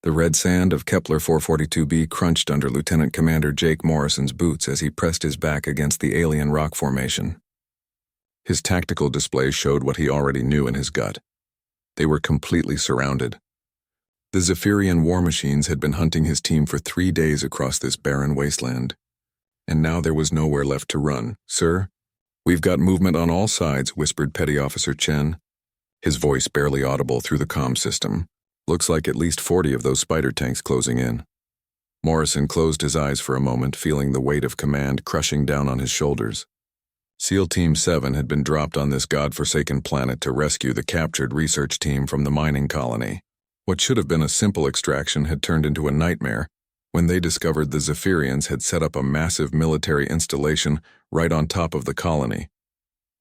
The red sand of Kepler 442b crunched under Lieutenant Commander Jake Morrison's boots as he pressed his back against the alien rock formation. His tactical display showed what he already knew in his gut. They were completely surrounded. The Zephyrian war machines had been hunting his team for 3 days across this barren wasteland. And now there was nowhere left to run. "Sir, we've got movement on all sides," whispered Petty Officer Chen, his voice barely audible through the comm system. "Looks like at least 40 of those spider tanks closing in." Morrison closed his eyes for a moment, feeling the weight of command crushing down on his shoulders. SEAL Team 7 had been dropped on this godforsaken planet to rescue the captured research team from the mining colony. What should have been a simple extraction had turned into a nightmare when they discovered the Zephyrians had set up a massive military installation right on top of the colony.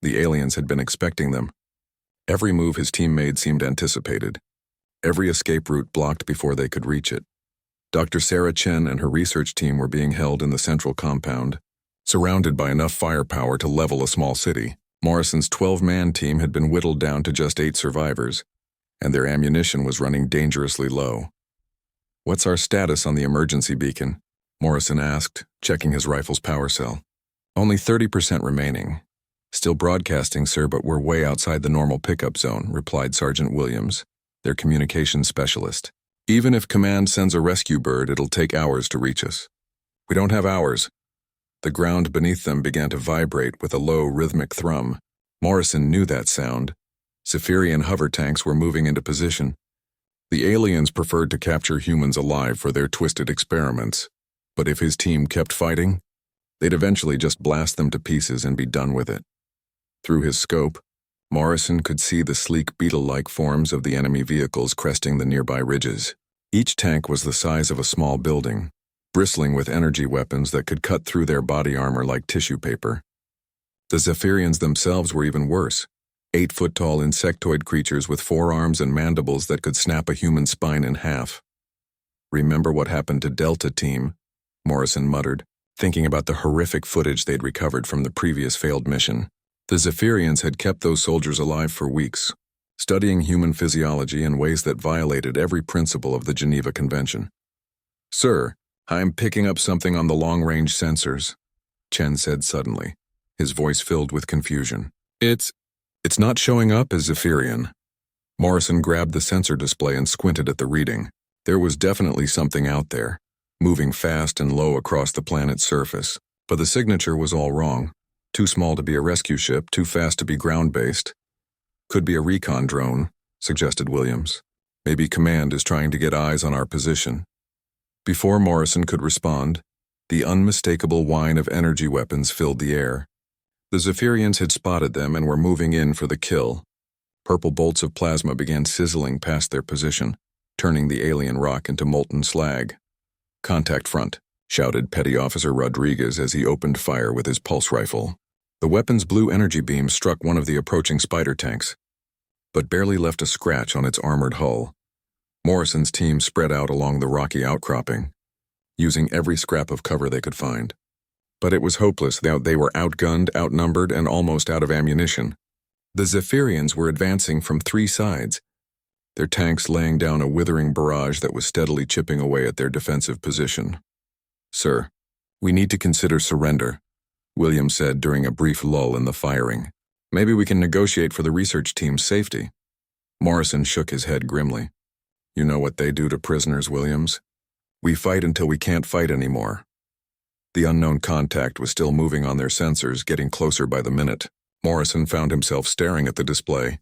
The aliens had been expecting them. Every move his team made seemed anticipated. Every escape route blocked before they could reach it. Dr. Sarah Chen and her research team were being held in the central compound, surrounded by enough firepower to level a small city. Morrison's 12-man team had been whittled down to just 8 survivors, and their ammunition was running dangerously low. "What's our status on the emergency beacon?" Morrison asked, checking his rifle's power cell. "Only 30% remaining. Still broadcasting, sir, but we're way outside the normal pickup zone," replied Sergeant Williams, their communications specialist. "Even if command sends a rescue bird, it'll take hours to reach us." "We don't have hours." The ground beneath them began to vibrate with a low, rhythmic thrum. Morrison knew that sound. Zephyrian hover tanks were moving into position. The aliens preferred to capture humans alive for their twisted experiments, but if his team kept fighting, they'd eventually just blast them to pieces and be done with it. Through his scope, Morrison could see the sleek beetle-like forms of the enemy vehicles cresting the nearby ridges. Each tank was the size of a small building, bristling with energy weapons that could cut through their body armor like tissue paper. The Zephyrians themselves were even worse. 8-foot-tall insectoid creatures with forearms and mandibles that could snap a human spine in half. "Remember what happened to Delta Team?" Morrison muttered, thinking about the horrific footage they'd recovered from the previous failed mission. The Zephyrians had kept those soldiers alive for weeks, studying human physiology in ways that violated every principle of the Geneva Convention. "Sir, I'm picking up something on the long-range sensors," Chen said suddenly, his voice filled with confusion. It's not showing up as Zephyrian." Morrison grabbed the sensor display and squinted at the reading. There was definitely something out there, moving fast and low across the planet's surface, but the signature was all wrong. Too small to be a rescue ship, too fast to be ground-based. "Could be a recon drone," suggested Williams. "Maybe command is trying to get eyes on our position." Before Morrison could respond, the unmistakable whine of energy weapons filled the air. The Zephyrians had spotted them and were moving in for the kill. Purple bolts of plasma began sizzling past their position, turning the alien rock into molten slag. "Contact front," shouted Petty Officer Rodriguez as he opened fire with his pulse rifle. The weapon's blue energy beam struck one of the approaching spider tanks, but barely left a scratch on its armored hull. Morrison's team spread out along the rocky outcropping, using every scrap of cover they could find. But it was hopeless. They were outgunned, outnumbered, and almost out of ammunition. The Zephyrians were advancing from 3 sides, their tanks laying down a withering barrage that was steadily chipping away at their defensive position. "Sir, we need to consider surrender," Williams said during a brief lull in the firing. "Maybe we can negotiate for the research team's safety." Morrison shook his head grimly. "You know what they do to prisoners, Williams. We fight until we can't fight anymore." The unknown contact was still moving on their sensors, getting closer by the minute. Morrison found himself staring at the display,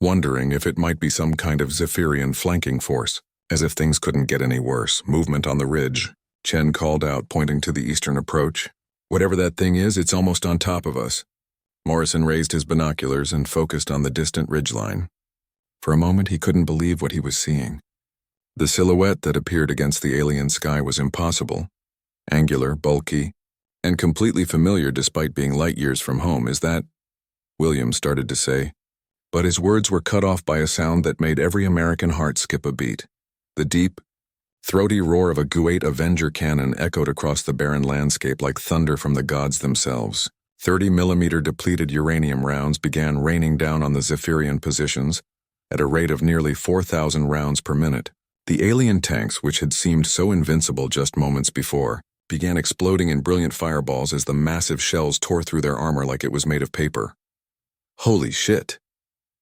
wondering if it might be some kind of Zephyrian flanking force. As if things couldn't get any worse. "Movement on the ridge," Chen called out, pointing to the eastern approach. "Whatever that thing is, it's almost on top of us." Morrison raised his binoculars and focused on the distant ridgeline. For a moment he couldn't believe what he was seeing. The silhouette that appeared against the alien sky was impossible. Angular, bulky, and completely familiar despite being light years from home. "Is that—" Williams started to say, but his words were cut off by a sound that made every American heart skip a beat. The deep, throaty roar of a Gu-8 Avenger cannon echoed across the barren landscape like thunder from the gods themselves. 30mm depleted uranium rounds began raining down on the Zephyrian positions at a rate of nearly 4,000 rounds per minute. The alien tanks, which had seemed so invincible just moments before, began exploding in brilliant fireballs as the massive shells tore through their armor like it was made of paper. "Holy shit,"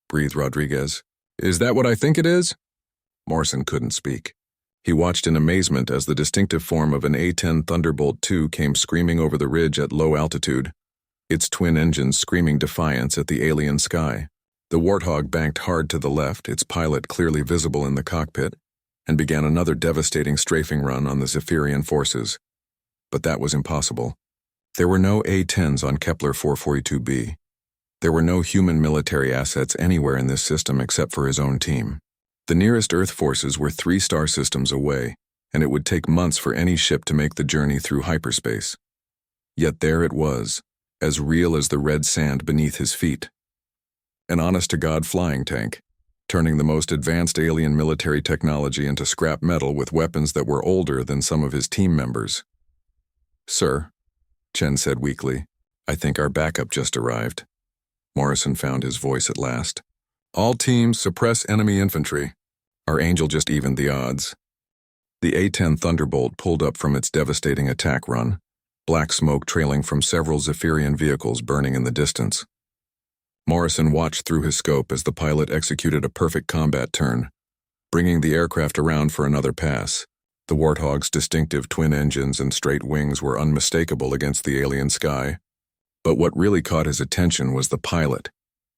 breathed Rodriguez. "Is that what I think it is?" Morrison couldn't speak. He watched in amazement as the distinctive form of an A-10 Thunderbolt II came screaming over the ridge at low altitude, its twin engines screaming defiance at the alien sky. The Warthog banked hard to the left, its pilot clearly visible in the cockpit, and began another devastating strafing run on the Zephyrian forces. But that was impossible. There were no A-10s on Kepler 442b. There were no human military assets anywhere in this system except for his own team. The nearest Earth forces were 3 star systems away, and it would take months for any ship to make the journey through hyperspace. Yet there it was, as real as the red sand beneath his feet. An honest-to-God flying tank, turning the most advanced alien military technology into scrap metal with weapons that were older than some of his team members. "Sir," Chen said weakly, "I think our backup just arrived." Morrison found his voice at last. "All teams suppress enemy infantry. Our Angel just evened the odds." The A-10 Thunderbolt pulled up from its devastating attack run, black smoke trailing from several Zephyrian vehicles burning in the distance. Morrison watched through his scope as the pilot executed a perfect combat turn, bringing the aircraft around for another pass. The Warthog's distinctive twin engines and straight wings were unmistakable against the alien sky. But what really caught his attention was the pilot.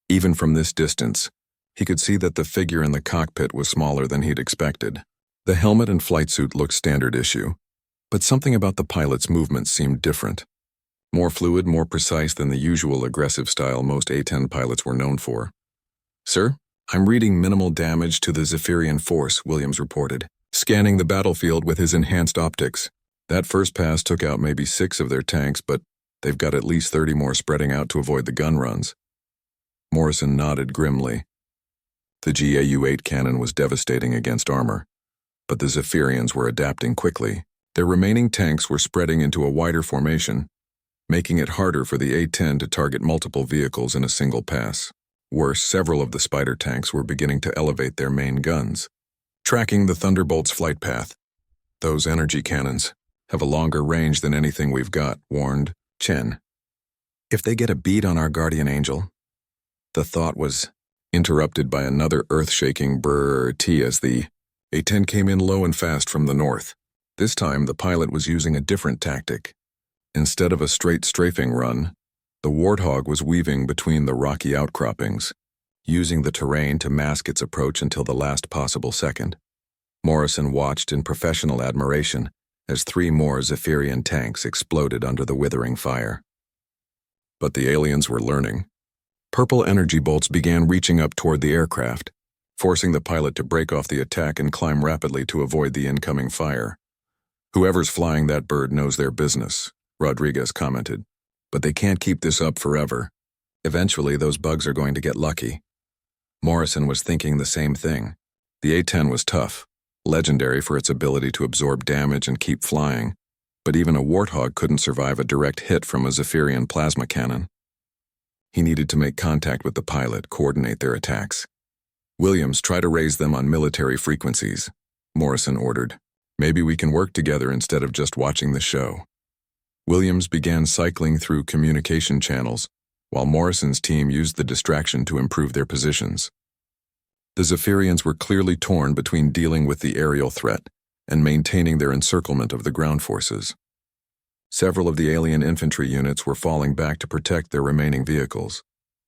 Even from this distance, he could see that the figure in the cockpit was smaller than he'd expected. The helmet and flight suit looked standard issue, but something about the pilot's movements seemed different. More fluid, more precise than the usual aggressive style most A-10 pilots were known for. "Sir, I'm reading minimal damage to the Zephyrian force," Williams reported, scanning the battlefield with his enhanced optics. "That first pass took out maybe 6 of their tanks, but they've got at least 30 more spreading out to avoid the gun runs." Morrison nodded grimly. The GAU-8 cannon was devastating against armor, but the Zephyrians were adapting quickly. Their remaining tanks were spreading into a wider formation, making it harder for the A-10 to target multiple vehicles in a single pass. Worse, several of the Spider tanks were beginning to elevate their main guns, tracking the Thunderbolt's flight path. "Those energy cannons have a longer range than anything we've got," warned Chen. "If they get a bead on our guardian angel..." The thought was interrupted by another earth-shaking brrrr as the A-10 came in low and fast from the north. This time, the pilot was using a different tactic. Instead of a straight strafing run, the Warthog was weaving between the rocky outcroppings, using the terrain to mask its approach until the last possible second. Morrison watched in professional admiration as 3 more Zephyrian tanks exploded under the withering fire. But the aliens were learning. Purple energy bolts began reaching up toward the aircraft, forcing the pilot to break off the attack and climb rapidly to avoid the incoming fire. "Whoever's flying that bird knows their business," Rodriguez commented. "But they can't keep this up forever. Eventually, those bugs are going to get lucky." Morrison was thinking the same thing. The A-10 was tough, legendary for its ability to absorb damage and keep flying, but even a Warthog couldn't survive a direct hit from a Zephyrian plasma cannon. He needed to make contact with the pilot, coordinate their attacks. "Williams, try to raise them on military frequencies," Morrison ordered. "Maybe we can work together instead of just watching the show." Williams began cycling through communication channels, while Morrison's team used the distraction to improve their positions. The Zephyrians were clearly torn between dealing with the aerial threat and maintaining their encirclement of the ground forces. Several of the alien infantry units were falling back to protect their remaining vehicles.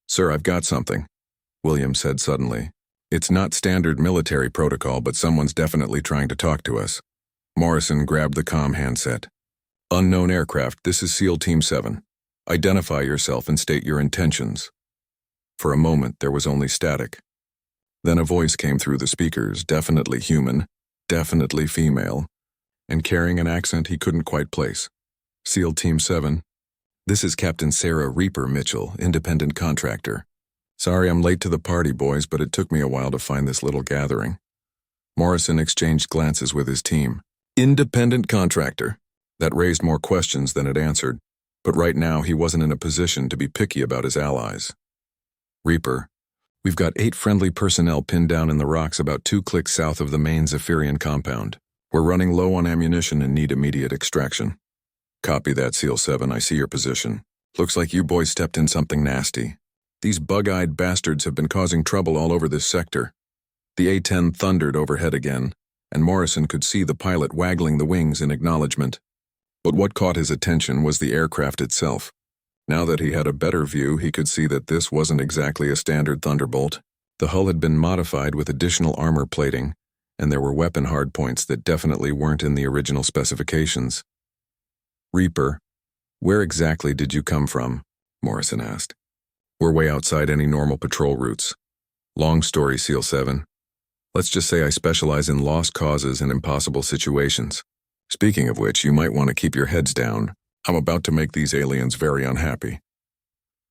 "Sir, I've got something," Williams said suddenly. "It's not standard military protocol, but someone's definitely trying to talk to us." Morrison grabbed the comm handset. "Unknown aircraft, this is SEAL Team 7. Identify yourself and state your intentions." For a moment, there was only static. Then a voice came through the speakers, definitely human, definitely female, and carrying an accent he couldn't quite place. "SEAL Team 7. This is Captain Sarah Reaper Mitchell, independent contractor. Sorry I'm late to the party, boys, but it took me a while to find this little gathering." Morrison exchanged glances with his team. Independent contractor. That raised more questions than it answered, but right now he wasn't in a position to be picky about his allies. "Reaper, We've got 8 friendly personnel pinned down in the rocks about 2 clicks south of the main Zephyrian compound. We're running low on ammunition and need immediate extraction. Copy that, SEAL 7. I see your position. Looks like you boys stepped in something nasty. These bug-eyed bastards have been causing trouble all over this sector. The A-10 thundered overhead again, and Morrison could see the pilot waggling the wings in acknowledgement. But what caught his attention was the aircraft itself. Now that he had a better view, he could see that this wasn't exactly a standard Thunderbolt. The hull had been modified with additional armor plating, and there were weapon hardpoints that definitely weren't in the original specifications. Reaper, where exactly did you come from? Morrison asked. We're way outside any normal patrol routes. Long story, SEAL 7. Let's just say I specialize in lost causes and impossible situations. Speaking of which, you might want to keep your heads down. I'm about to make these aliens very unhappy.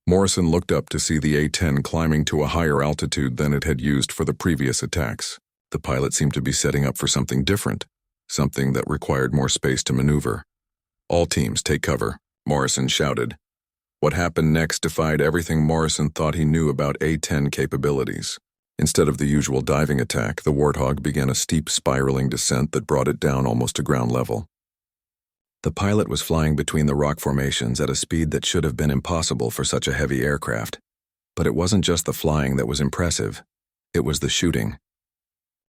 Morrison looked up to see the A-10 climbing to a higher altitude than it had used for the previous attacks. The pilot seemed to be setting up for something different, something that required more space to maneuver. All teams, take cover, Morrison shouted. What happened next defied everything Morrison thought he knew about A-10 capabilities. Instead of the usual diving attack, the Warthog began a steep spiraling descent that brought it down almost to ground level. The pilot was flying between the rock formations at a speed that should have been impossible for such a heavy aircraft. But it wasn't just the flying that was impressive. It was the shooting.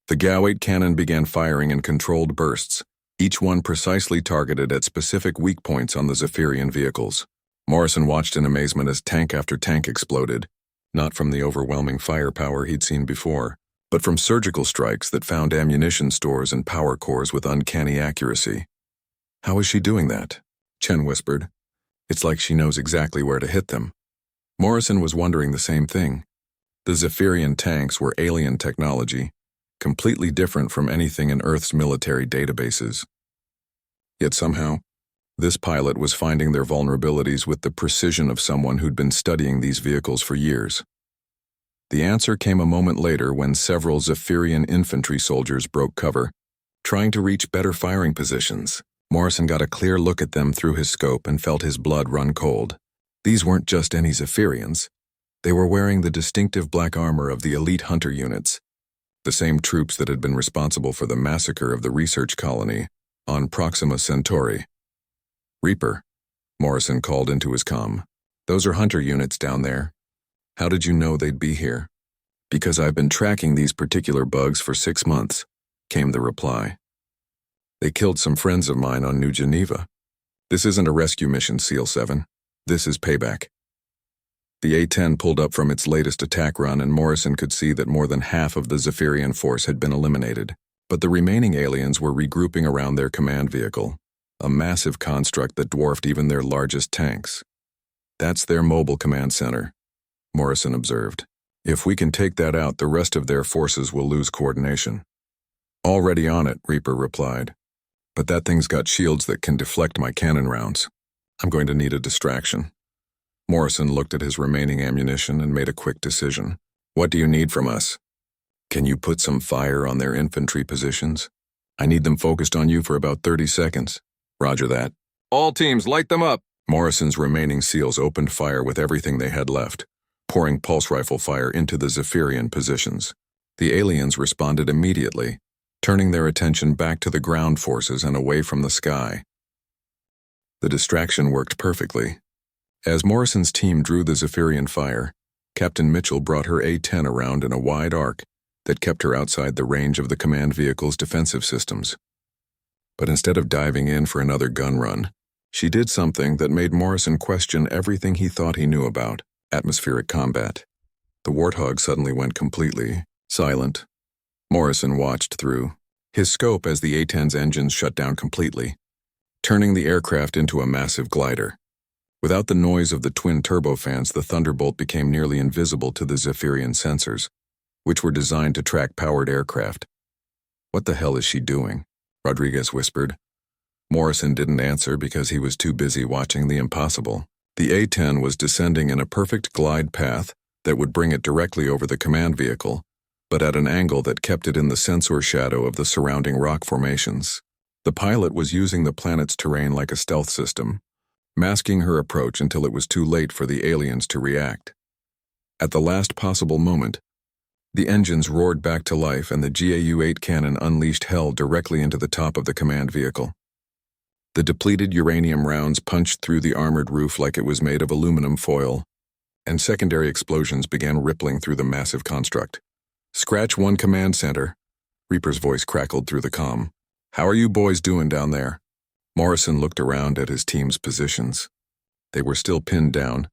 The GAU-8 cannon began firing in controlled bursts, each one precisely targeted at specific weak points on the Zephyrian vehicles. Morrison watched in amazement as tank after tank exploded, not from the overwhelming firepower he'd seen before, but from surgical strikes that found ammunition stores and power cores with uncanny accuracy. How is she doing that? Chen whispered. It's like she knows exactly where to hit them. Morrison was wondering the same thing. The Zephyrian tanks were alien technology, completely different from anything in Earth's military databases. Yet somehow, this pilot was finding their vulnerabilities with the precision of someone who'd been studying these vehicles for years. The answer came a moment later when several Zephyrian infantry soldiers broke cover, trying to reach better firing positions. Morrison got a clear look at them through his scope and felt his blood run cold. These weren't just any Zephyrians. They were wearing the distinctive black armor of the elite hunter units, the same troops that had been responsible for the massacre of the research colony on Proxima Centauri. Reaper, Morrison called into his comm. Those are hunter units down there. How did you know they'd be here? Because I've been tracking these particular bugs for 6 months, came the reply. They killed some friends of mine on New Geneva. This isn't a rescue mission, SEAL 7. This is payback. The A-10 pulled up from its latest attack run, and Morrison could see that more than half of the Zephyrian force had been eliminated. But the remaining aliens were regrouping around their command vehicle, a massive construct that dwarfed even their largest tanks. That's their mobile command center, Morrison observed. If we can take that out, the rest of their forces will lose coordination. Already on it, Reaper replied. But that thing's got shields that can deflect my cannon rounds. I'm going to need a distraction. Morrison looked at his remaining ammunition and made a quick decision. What do you need from us? Can you put some fire on their infantry positions? I need them focused on you for about 30 seconds. Roger that. All teams, light them up. Morrison's remaining SEALs opened fire with everything they had left, pouring pulse rifle fire into the Zephyrian positions. The aliens responded immediately, turning their attention back to the ground forces and away from the sky. The distraction worked perfectly. As Morrison's team drew the Zephyrian fire, Captain Mitchell brought her A-10 around in a wide arc that kept her outside the range of the command vehicle's defensive systems. But instead of diving in for another gun run, she did something that made Morrison question everything he thought he knew about atmospheric combat. The Warthog suddenly went completely silent. Morrison watched through his scope as the A-10's engines shut down completely, turning the aircraft into a massive glider. Without the noise of the twin turbofans, the Thunderbolt became nearly invisible to the Zephyrian sensors, which were designed to track powered aircraft. What the hell is she doing? Rodriguez whispered. Morrison didn't answer because he was too busy watching the impossible. The A-10 was descending in a perfect glide path that would bring it directly over the command vehicle, but at an angle that kept it in the sensor shadow of the surrounding rock formations. The pilot was using the planet's terrain like a stealth system, masking her approach until it was too late for the aliens to react. At the last possible moment, The engines roared back to life and the GAU-8 cannon unleashed hell directly into the top of the command vehicle. The depleted uranium rounds punched through the armored roof like it was made of aluminum foil, and secondary explosions began rippling through the massive construct. "Scratch 1 command center," Reaper's voice crackled through the comm. "How are you boys doing down there?" Morrison looked around at his team's positions. They were still pinned down,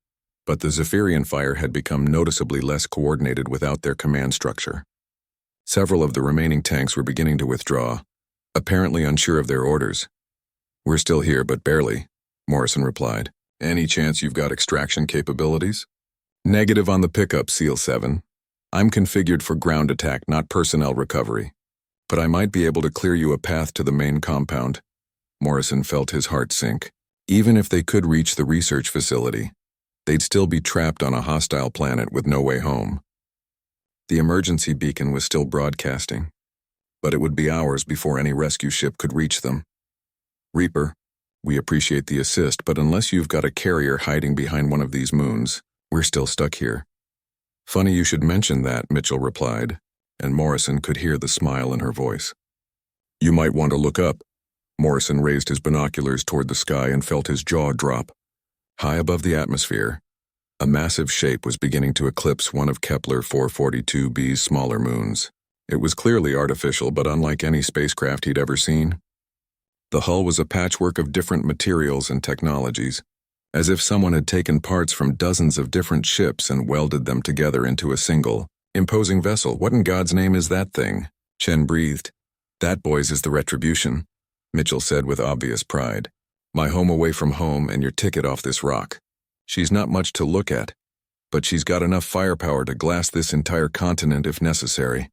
but the Zephyrian fire had become noticeably less coordinated without their command structure. Several of the remaining tanks were beginning to withdraw, apparently unsure of their orders. "We're still here, but barely," Morrison replied. "Any chance you've got extraction capabilities?" "Negative on the pickup, SEAL 7. I'm configured for ground attack, not personnel recovery. But I might be able to clear you a path to the main compound." Morrison felt his heart sink. Even if they could reach the research facility, they'd still be trapped on a hostile planet with no way home. The emergency beacon was still broadcasting, but it would be hours before any rescue ship could reach them. "Reaper, we appreciate the assist, but unless you've got a carrier hiding behind one of these moons, we're still stuck here." "Funny you should mention that," Mitchell replied, and Morrison could hear the smile in her voice. "You might want to look up." Morrison raised his binoculars toward the sky and felt his jaw drop. High above the atmosphere, a massive shape was beginning to eclipse one of Kepler 442b's smaller moons. It was clearly artificial, but unlike any spacecraft he'd ever seen. The hull was a patchwork of different materials and technologies, as if someone had taken parts from dozens of different ships and welded them together into a single, imposing vessel. "What in God's name is that thing?" Chen breathed. "That, boys, is the Retribution," Mitchell said with obvious pride. "My home away from home and your ticket off this rock. She's not much to look at, but she's got enough firepower to glass this entire continent if necessary."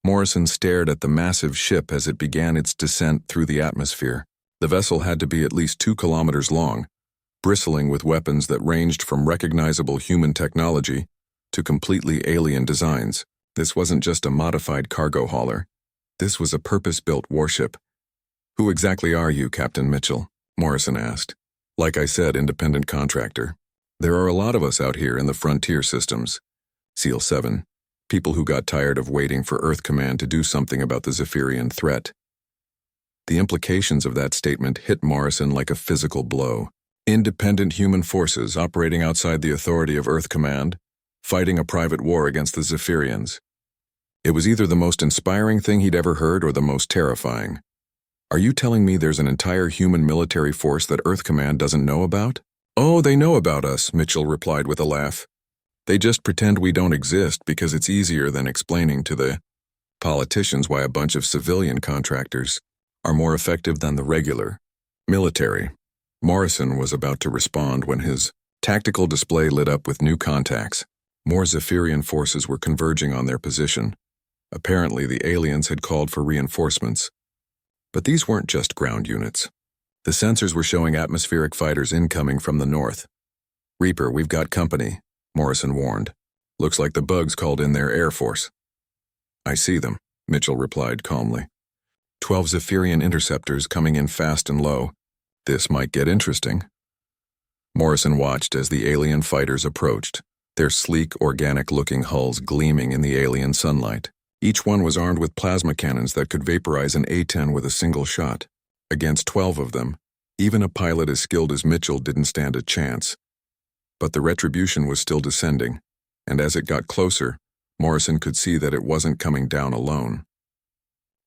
Morrison stared at the massive ship as it began its descent through the atmosphere. The vessel had to be at least 2 kilometers long, bristling with weapons that ranged from recognizable human technology to completely alien designs. This wasn't just a modified cargo hauler. This was a purpose-built warship. "Who exactly are you, Captain Mitchell?" Morrison asked. "Like I said, independent contractor. There are a lot of us out here in the frontier systems. SEAL 7. People who got tired of waiting for Earth Command to do something about the Zephyrian threat." The implications of that statement hit Morrison like a physical blow. Independent human forces operating outside the authority of Earth Command, fighting a private war against the Zephyrians. It was either the most inspiring thing he'd ever heard or the most terrifying. "Are you telling me there's an entire human military force that Earth Command doesn't know about?" "Oh, they know about us," Mitchell replied with a laugh. "They just pretend we don't exist because it's easier than explaining to the politicians why a bunch of civilian contractors are more effective than the regular military." Morrison was about to respond when his tactical display lit up with new contacts. More Zephyrian forces were converging on their position. Apparently, the aliens had called for reinforcements. But these weren't just ground units. The sensors were showing atmospheric fighters incoming from the north. "Reaper, we've got company," Morrison warned. "Looks like the bugs called in their air force." "I see them," Mitchell replied calmly. 12 Zephyrian interceptors coming in fast and low. This might get interesting. Morrison watched as the alien fighters approached, their sleek, organic-looking hulls gleaming in the alien sunlight. Each one was armed with plasma cannons that could vaporize an A-10 with a single shot. Against 12 of them, even a pilot as skilled as Mitchell didn't stand a chance. But the Retribution was still descending, and as it got closer, Morrison could see that it wasn't coming down alone.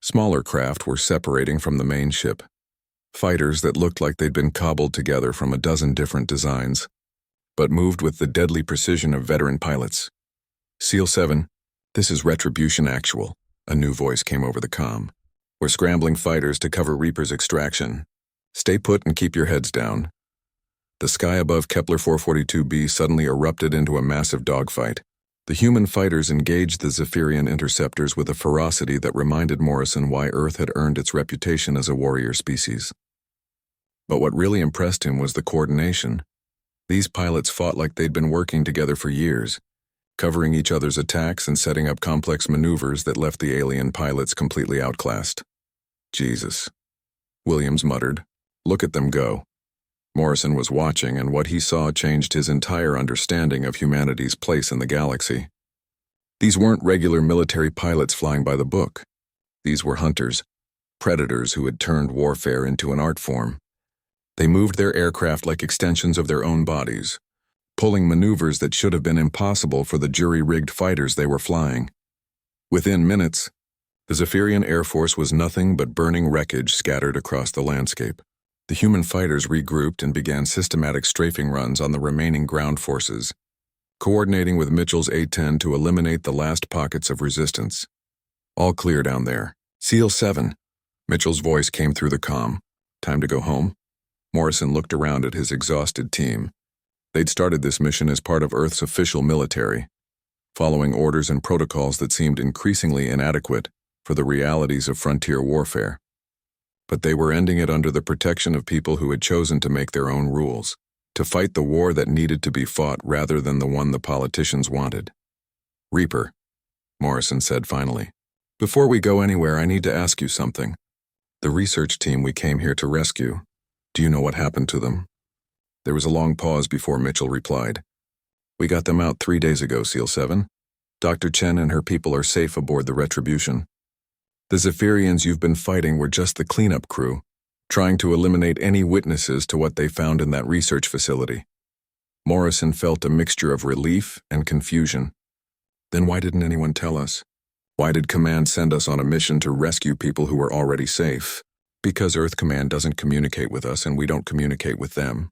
Smaller craft were separating from the main ship. Fighters that looked like they'd been cobbled together from a dozen different designs, but moved with the deadly precision of veteran pilots. "SEAL 7, this is Retribution Actual," a new voice came over the comm. "We're scrambling fighters to cover Reaper's extraction. Stay put and keep your heads down." The sky above Kepler 442b suddenly erupted into a massive dogfight. The human fighters engaged the Zephyrian interceptors with a ferocity that reminded Morrison why Earth had earned its reputation as a warrior species. But what really impressed him was the coordination. These pilots fought like they'd been working together for years, covering each other's attacks and setting up complex maneuvers that left the alien pilots completely outclassed. "Jesus," Williams muttered. "Look at them go." Morrison was watching, and what he saw changed his entire understanding of humanity's place in the galaxy. These weren't regular military pilots flying by the book. These were hunters, predators who had turned warfare into an art form. They moved their aircraft like extensions of their own bodies, pulling maneuvers that should have been impossible for the jury-rigged fighters they were flying. Within minutes, the Zephyrian Air Force was nothing but burning wreckage scattered across the landscape. The human fighters regrouped and began systematic strafing runs on the remaining ground forces, coordinating with Mitchell's A-10 to eliminate the last pockets of resistance. All clear down there. SEAL 7. Mitchell's voice came through the comm. Time to go home? Morrison looked around at his exhausted team. They'd started this mission as part of Earth's official military, following orders and protocols that seemed increasingly inadequate for the realities of frontier warfare. But they were ending it under the protection of people who had chosen to make their own rules, to fight the war that needed to be fought rather than the one the politicians wanted. Reaper, Morrison said finally. Before we go anywhere, I need to ask you something. The research team we came here to rescue, do you know what happened to them? There was a long pause before Mitchell replied. We got them out 3 days ago, SEAL 7. Dr. Chen and her people are safe aboard the Retribution. The Zephyrians you've been fighting were just the cleanup crew, trying to eliminate any witnesses to what they found in that research facility. Morrison felt a mixture of relief and confusion. Then why didn't anyone tell us? Why did Command send us on a mission to rescue people who were already safe? Because Earth Command doesn't communicate with us and we don't communicate with them.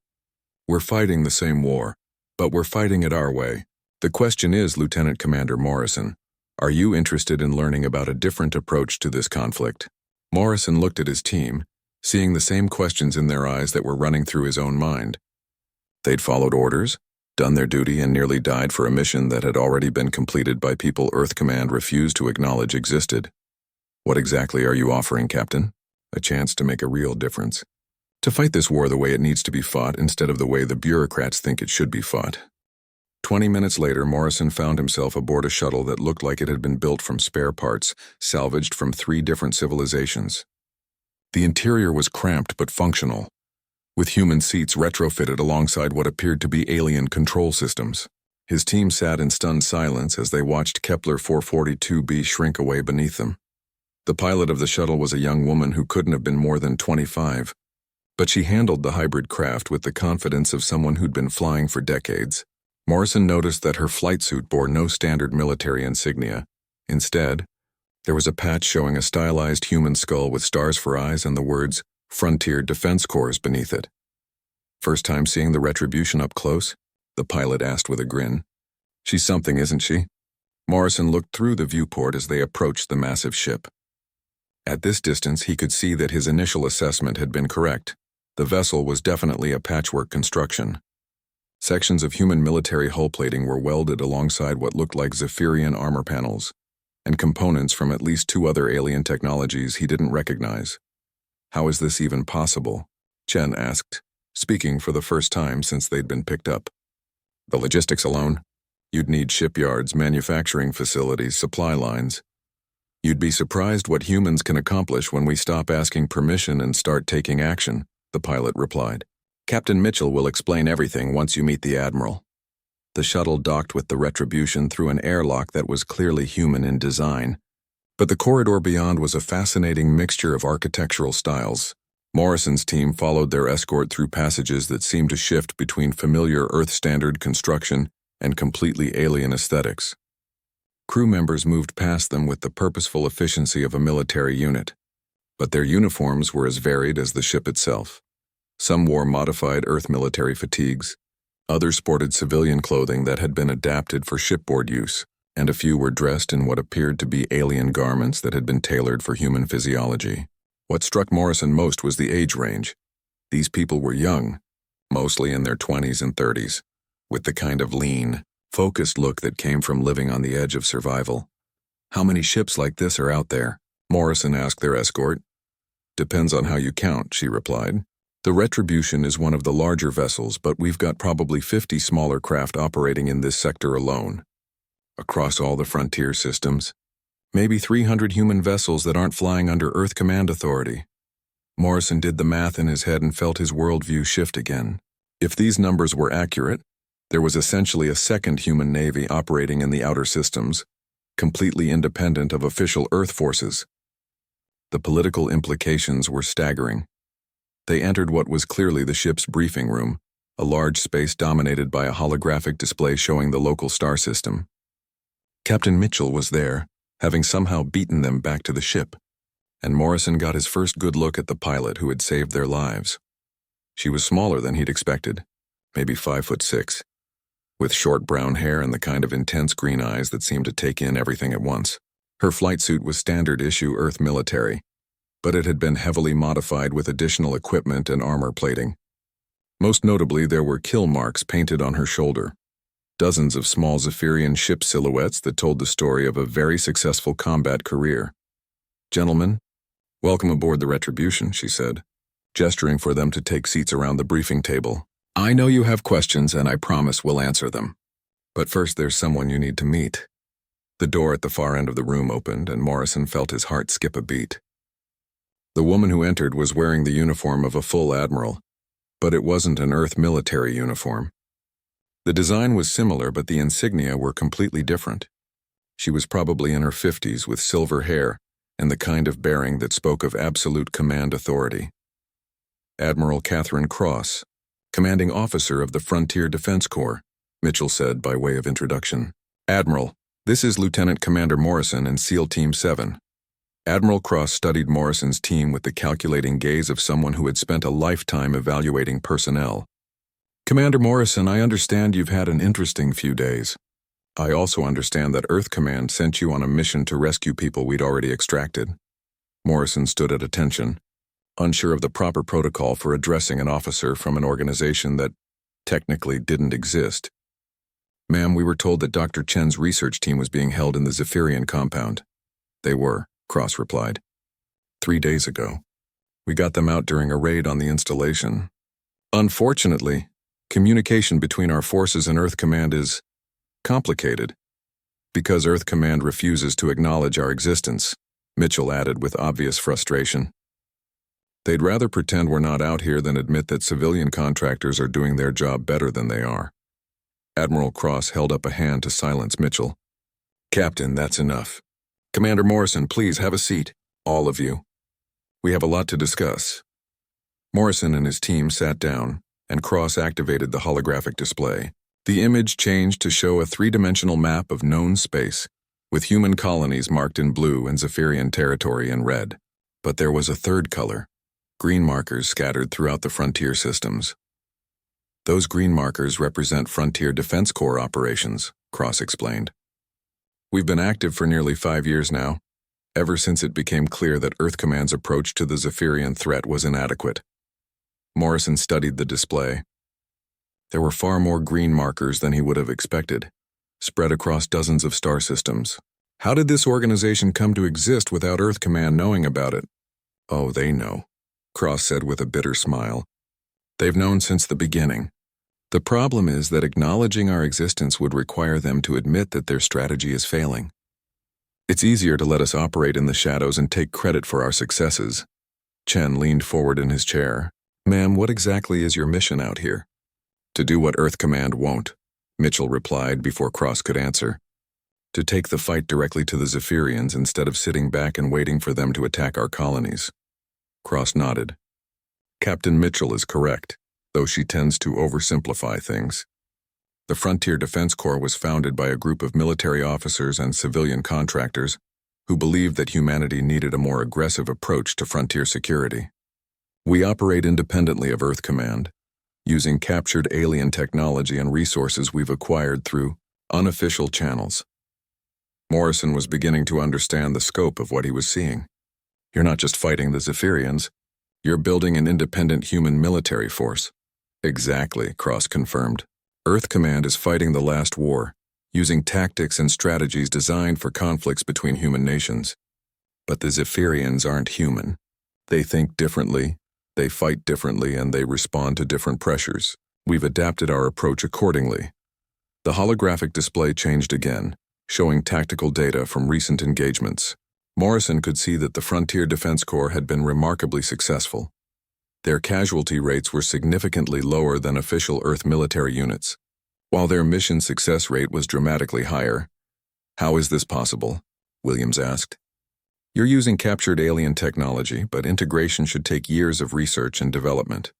We're fighting the same war, but we're fighting it our way. The question is, Lieutenant Commander Morrison, are you interested in learning about a different approach to this conflict? Morrison looked at his team, seeing the same questions in their eyes that were running through his own mind. They'd followed orders, done their duty, and nearly died for a mission that had already been completed by people Earth Command refused to acknowledge existed. What exactly are you offering, Captain? A chance to make a real difference. To fight this war the way it needs to be fought instead of the way the bureaucrats think it should be fought. 20 minutes later, Morrison found himself aboard a shuttle that looked like it had been built from spare parts, salvaged from 3 different civilizations. The interior was cramped but functional, with human seats retrofitted alongside what appeared to be alien control systems. His team sat in stunned silence as they watched Kepler 442b shrink away beneath them. The pilot of the shuttle was a young woman who couldn't have been more than 25, but she handled the hybrid craft with the confidence of someone who'd been flying for decades. Morrison noticed that her flight suit bore no standard military insignia. Instead, there was a patch showing a stylized human skull with stars for eyes and the words Frontier Defense Corps beneath it. First time seeing the Retribution up close? The pilot asked with a grin. She's something, isn't she? Morrison looked through the viewport as they approached the massive ship. At this distance, he could see that his initial assessment had been correct. The vessel was definitely a patchwork construction. Sections of human military hull plating were welded alongside what looked like Zephyrian armor panels, and components from at least 2 other alien technologies he didn't recognize. How is this even possible? Chen asked, speaking for the first time since they'd been picked up. The logistics alone? You'd need shipyards, manufacturing facilities, supply lines. You'd be surprised what humans can accomplish when we stop asking permission and start taking action, the pilot replied. Captain Mitchell will explain everything once you meet the Admiral. The shuttle docked with the Retribution through an airlock that was clearly human in design, but the corridor beyond was a fascinating mixture of architectural styles. Morrison's team followed their escort through passages that seemed to shift between familiar Earth-standard construction and completely alien aesthetics. Crew members moved past them with the purposeful efficiency of a military unit, but their uniforms were as varied as the ship itself. Some wore modified Earth military fatigues, others sported civilian clothing that had been adapted for shipboard use, and a few were dressed in what appeared to be alien garments that had been tailored for human physiology. What struck Morrison most was the age range. These people were young, mostly in their 20s and 30s, with the kind of lean, focused look that came from living on the edge of survival. How many ships like this are out there? Morrison asked their escort. Depends on how you count, she replied. The Retribution is one of the larger vessels, but we've got probably 50 smaller craft operating in this sector alone. Across all the frontier systems, maybe 300 human vessels that aren't flying under Earth Command authority. Morrison did the math in his head and felt his worldview shift again. If these numbers were accurate, there was essentially a second human navy operating in the outer systems, completely independent of official Earth forces. The political implications were staggering. They entered what was clearly the ship's briefing room, a large space dominated by a holographic display showing the local star system. Captain Mitchell was there, having somehow beaten them back to the ship, and Morrison got his first good look at the pilot who had saved their lives. She was smaller than he'd expected, maybe 5'6", with short brown hair and the kind of intense green eyes that seemed to take in everything at once. Her flight suit was standard-issue Earth military, but it had been heavily modified with additional equipment and armor plating. Most notably, there were kill marks painted on her shoulder, dozens of small Zephyrian ship silhouettes that told the story of a very successful combat career. "Gentlemen, welcome aboard the Retribution," she said, gesturing for them to take seats around the briefing table. "I know you have questions, and I promise we'll answer them. But first, there's someone you need to meet." The door at the far end of the room opened, and Morrison felt his heart skip a beat. The woman who entered was wearing the uniform of a full admiral, but it wasn't an Earth military uniform. The design was similar, but the insignia were completely different. She was probably in her 50s with silver hair and the kind of bearing that spoke of absolute command authority. Admiral Catherine Cross, commanding officer of the Frontier Defense Corps, Mitchell said by way of introduction. "Admiral, this is Lieutenant Commander Morrison and SEAL Team 7. Admiral Cross studied Morrison's team with the calculating gaze of someone who had spent a lifetime evaluating personnel. "Commander Morrison, I understand you've had an interesting few days. I also understand that Earth Command sent you on a mission to rescue people we'd already extracted." Morrison stood at attention, unsure of the proper protocol for addressing an officer from an organization that technically didn't exist. "Ma'am, we were told that Dr. Chen's research team was being held in the Zephyrian compound." "They were," Cross replied. 3 days ago. We got them out during a raid on the installation. Unfortunately, communication between our forces and Earth Command is complicated, because Earth Command refuses to acknowledge our existence," Mitchell added with obvious frustration. "They'd rather pretend we're not out here than admit that civilian contractors are doing their job better than they are." Admiral Cross held up a hand to silence Mitchell. "Captain, that's enough. Commander Morrison, please have a seat, all of you. We have a lot to discuss." Morrison and his team sat down, and Cross activated the holographic display. The image changed to show a three-dimensional map of known space, with human colonies marked in blue and Zephyrian territory in red. But there was a third color, green markers scattered throughout the frontier systems. "Those green markers represent Frontier Defense Corps operations," Cross explained. "We've been active for nearly 5 years now, ever since it became clear that Earth Command's approach to the Zephyrian threat was inadequate." Morrison studied the display. There were far more green markers than he would have expected, spread across dozens of star systems. "How did this organization come to exist without Earth Command knowing about it?" "Oh, they know," Cross said with a bitter smile. "They've known since the beginning. The problem is that acknowledging our existence would require them to admit that their strategy is failing. It's easier to let us operate in the shadows and take credit for our successes." Chen leaned forward in his chair. "Ma'am, what exactly is your mission out here?" "To do what Earth Command won't," Mitchell replied before Cross could answer. "To take the fight directly to the Zephyrians instead of sitting back and waiting for them to attack our colonies." Cross nodded. "Captain Mitchell is correct, though she tends to oversimplify things. The Frontier Defense Corps was founded by a group of military officers and civilian contractors who believed that humanity needed a more aggressive approach to frontier security. We operate independently of Earth Command, using captured alien technology and resources we've acquired through unofficial channels." Morrison was beginning to understand the scope of what he was seeing. "You're not just fighting the Zephyrians, you're building an independent human military force." "Exactly," Cross confirmed. "Earth Command is fighting the last war, using tactics and strategies designed for conflicts between human nations. But the Zephyrians aren't human. They think differently, they fight differently, and they respond to different pressures. We've adapted our approach accordingly." The holographic display changed again, showing tactical data from recent engagements. Morrison could see that the Frontier Defense Corps had been remarkably successful. Their casualty rates were significantly lower than official Earth military units, while their mission success rate was dramatically higher. How is this possible? Williams asked. You're using captured alien technology, but integration should take years of research and development.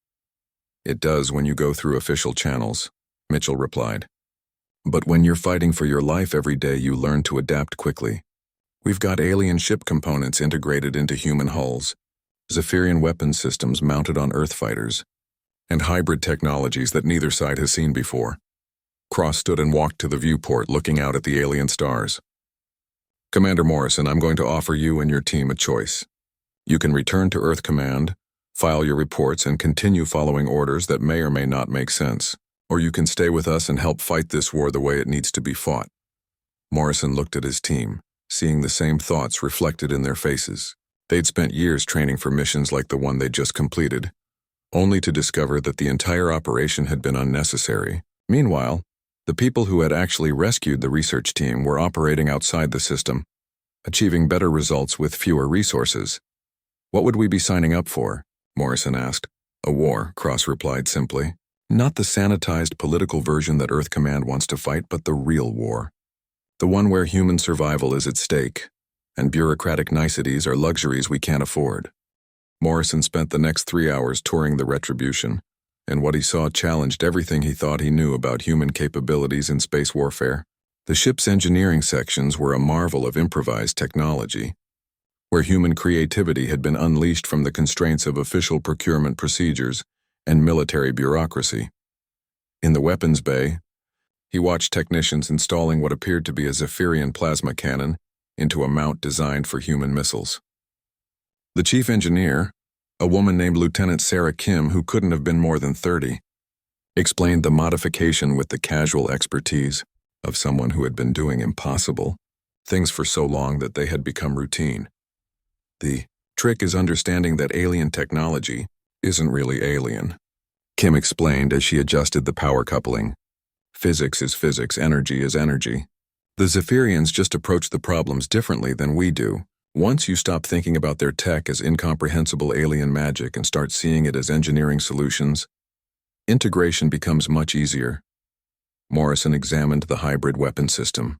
It does when you go through official channels, Mitchell replied. But when you're fighting for your life every day, you learn to adapt quickly. We've got alien ship components integrated into human hulls, Zephyrian weapons systems mounted on Earth fighters, and hybrid technologies that neither side has seen before. Cross stood and walked to the viewport, looking out at the alien stars. Commander Morrison, I'm going to offer you and your team a choice. You can return to Earth Command, file your reports, and continue following orders that may or may not make sense. Or you can stay with us and help fight this war the way it needs to be fought. Morrison looked at his team, seeing the same thoughts reflected in their faces. They'd spent years training for missions like the one they'd just completed, only to discover that the entire operation had been unnecessary. Meanwhile, the people who had actually rescued the research team were operating outside the system, achieving better results with fewer resources. What would we be signing up for? Morrison asked. A war, Cross replied simply. Not the sanitized political version that Earth Command wants to fight, but the real war. The one where human survival is at stake, and bureaucratic niceties are luxuries we can't afford. Morrison spent the next 3 hours touring the Retribution, and what he saw challenged everything he thought he knew about human capabilities in space warfare. The ship's engineering sections were a marvel of improvised technology, where human creativity had been unleashed from the constraints of official procurement procedures and military bureaucracy. In the weapons bay, he watched technicians installing what appeared to be a Zephyrian plasma cannon into a mount designed for human missiles. The chief engineer, a woman named Lieutenant Sarah Kim, who couldn't have been more than 30, explained the modification with the casual expertise of someone who had been doing impossible things for so long that they had become routine. The trick is understanding that alien technology isn't really alien, Kim explained as she adjusted the power coupling. Physics is physics, energy is energy. The Zephyrians just approach the problems differently than we do. Once you stop thinking about their tech as incomprehensible alien magic and start seeing it as engineering solutions, integration becomes much easier. Morrison examined the hybrid weapon system.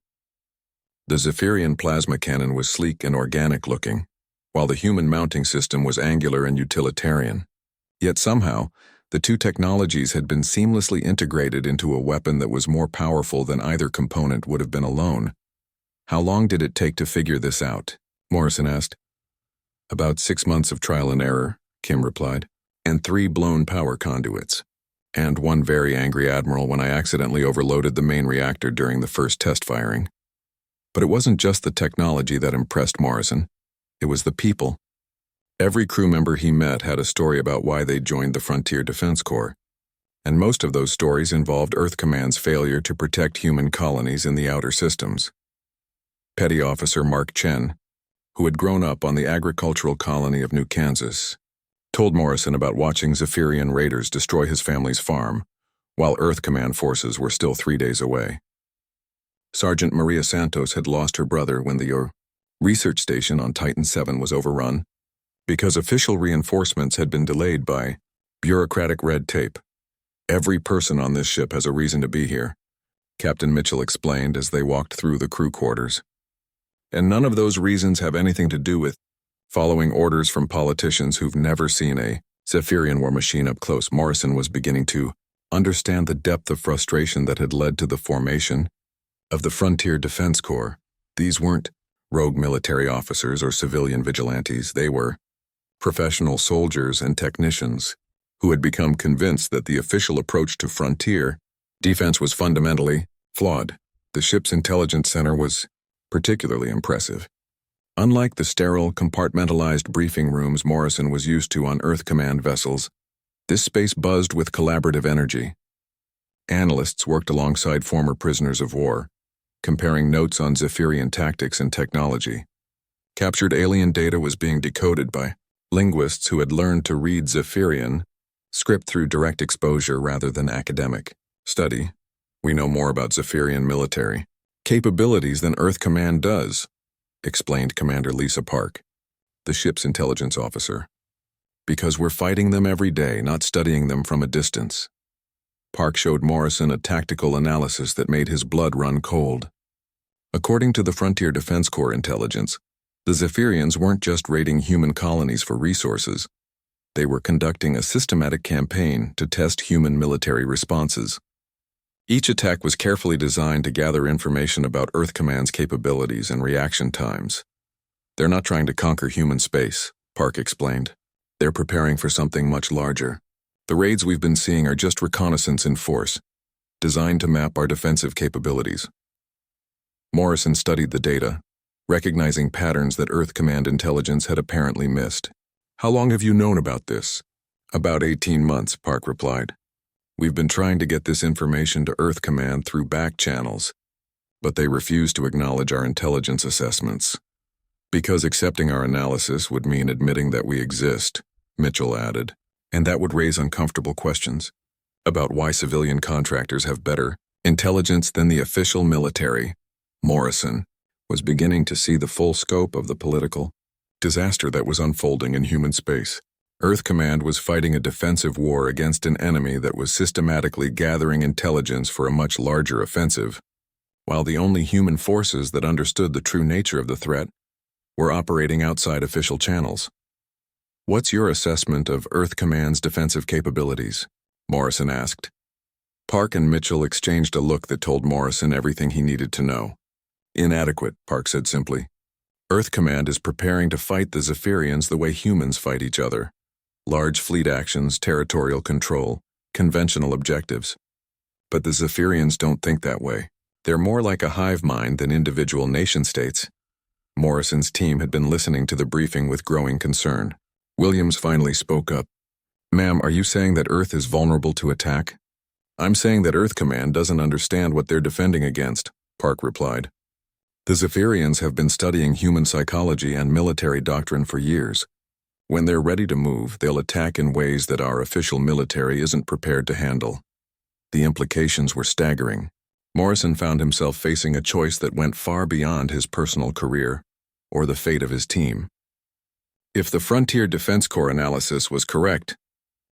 The Zephyrian plasma cannon was sleek and organic looking, while the human mounting system was angular and utilitarian. Yet somehow, the two technologies had been seamlessly integrated into a weapon that was more powerful than either component would have been alone. How long did it take to figure this out? Morrison asked. About 6 months of trial and error, Kim replied, and 3 blown power conduits. And 1 very angry admiral when I accidentally overloaded the main reactor during the first test firing. But it wasn't just the technology that impressed Morrison. It was the people. Every crew member he met had a story about why they joined the Frontier Defense Corps, and most of those stories involved Earth Command's failure to protect human colonies in the outer systems. Petty Officer Mark Chen, who had grown up on the agricultural colony of New Kansas, told Morrison about watching Zephyrian raiders destroy his family's farm, while Earth Command forces were still 3 days away. Sergeant Maria Santos had lost her brother when the research station on Titan 7 was overrun, because official reinforcements had been delayed by bureaucratic red tape. Every person on this ship has a reason to be here, Captain Mitchell explained as they walked through the crew quarters. And none of those reasons have anything to do with following orders from politicians who've never seen a Zephyrian war machine up close. Morrison was beginning to understand the depth of frustration that had led to the formation of the Frontier Defense Corps. These weren't rogue military officers or civilian vigilantes. They were professional soldiers and technicians who had become convinced that the official approach to frontier defense was fundamentally flawed. The ship's intelligence center was particularly impressive. Unlike the sterile, compartmentalized briefing rooms Morrison was used to on Earth Command vessels, this space buzzed with collaborative energy. Analysts worked alongside former prisoners of war, comparing notes on Zephyrian tactics and technology. Captured alien data was being decoded by linguists who had learned to read Zephyrian script through direct exposure rather than academic study. We know more about Zephyrian military capabilities than Earth Command does, explained Commander Lisa Park, the ship's intelligence officer. Because we're fighting them every day, not studying them from a distance. Park showed Morrison a tactical analysis that made his blood run cold. According to the Frontier Defense Corps intelligence, the Zephyrians weren't just raiding human colonies for resources. They were conducting a systematic campaign to test human military responses. Each attack was carefully designed to gather information about Earth Command's capabilities and reaction times. They're not trying to conquer human space, Park explained. They're preparing for something much larger. The raids we've been seeing are just reconnaissance in force, designed to map our defensive capabilities. Morrison studied the data, recognizing patterns that Earth Command intelligence had apparently missed. How long have you known about this? About 18 months, Park replied. We've been trying to get this information to Earth Command through back channels, but they refuse to acknowledge our intelligence assessments. Because accepting our analysis would mean admitting that we exist, Mitchell added, and that would raise uncomfortable questions about why civilian contractors have better intelligence than the official military. Morrison was beginning to see the full scope of the political disaster that was unfolding in human space. Earth Command was fighting a defensive war against an enemy that was systematically gathering intelligence for a much larger offensive, while the only human forces that understood the true nature of the threat were operating outside official channels. What's your assessment of Earth Command's defensive capabilities? Morrison asked. Park and Mitchell exchanged a look that told Morrison everything he needed to know. Inadequate, Park said simply. Earth Command is preparing to fight the Zephyrians the way humans fight each other. Large fleet actions, territorial control, conventional objectives. But the Zephyrians don't think that way. They're more like a hive mind than individual nation-states. Morrison's team had been listening to the briefing with growing concern. Williams finally spoke up. Ma'am, are you saying that Earth is vulnerable to attack? I'm saying that Earth Command doesn't understand what they're defending against, Park replied. The Zephyrians have been studying human psychology and military doctrine for years. When they're ready to move, they'll attack in ways that our official military isn't prepared to handle. The implications were staggering. Morrison found himself facing a choice that went far beyond his personal career or the fate of his team. If the Frontier Defense Corps analysis was correct,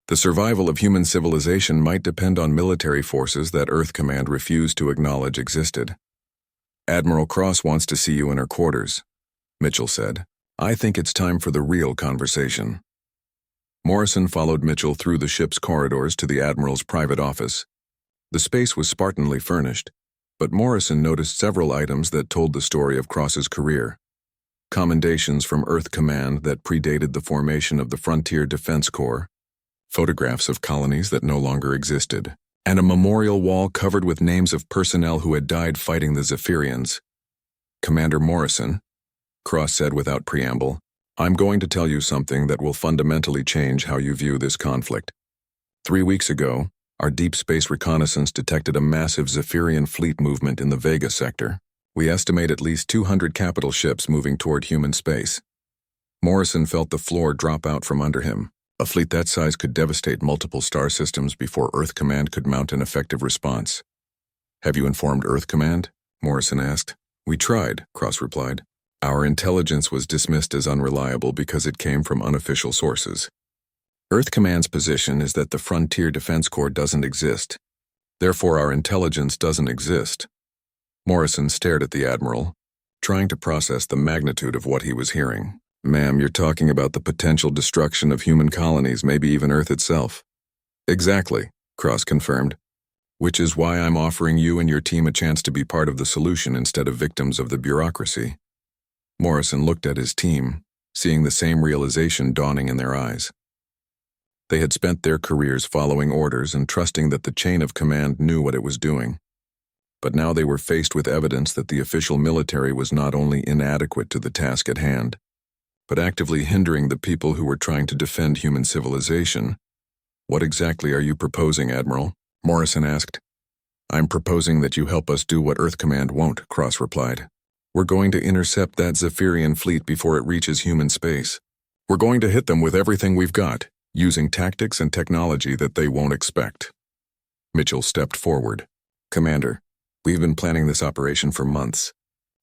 the survival of human civilization might depend on military forces that Earth Command refused to acknowledge existed. Admiral Cross wants to see you in her quarters, Mitchell said. I think it's time for the real conversation. Morrison followed Mitchell through the ship's corridors to the Admiral's private office. The space was spartanly furnished, but Morrison noticed several items that told the story of Cross's career. Commendations from Earth Command that predated the formation of the Frontier Defense Corps, photographs of colonies that no longer existed, and a memorial wall covered with names of personnel who had died fighting the Zephyrians. Commander Morrison, Cross said without preamble, I'm going to tell you something that will fundamentally change how you view this conflict. 3 weeks ago, our deep space reconnaissance detected a massive Zephyrian fleet movement in the Vega sector. We estimate at least 200 capital ships moving toward human space. Morrison felt the floor drop out from under him. A fleet that size could devastate multiple star systems before Earth Command could mount an effective response. Have you informed Earth Command? Morrison asked. We tried, Cross replied. Our intelligence was dismissed as unreliable because it came from unofficial sources. Earth Command's position is that the Frontier Defense Corps doesn't exist. Therefore, our intelligence doesn't exist. Morrison stared at the Admiral, trying to process the magnitude of what he was hearing. Ma'am, you're talking about the potential destruction of human colonies, maybe even Earth itself. Exactly, Cross confirmed. Which is why I'm offering you and your team a chance to be part of the solution instead of victims of the bureaucracy. Morrison looked at his team, seeing the same realization dawning in their eyes. They had spent their careers following orders and trusting that the chain of command knew what it was doing. But now they were faced with evidence that the official military was not only inadequate to the task at hand, but actively hindering the people who were trying to defend human civilization. What exactly are you proposing, Admiral? Morrison asked. I'm proposing that you help us do what Earth Command won't, Cross replied. We're going to intercept that Zephyrian fleet before it reaches human space. We're going to hit them with everything we've got, using tactics and technology that they won't expect. Mitchell stepped forward. Commander, we've been planning this operation for months.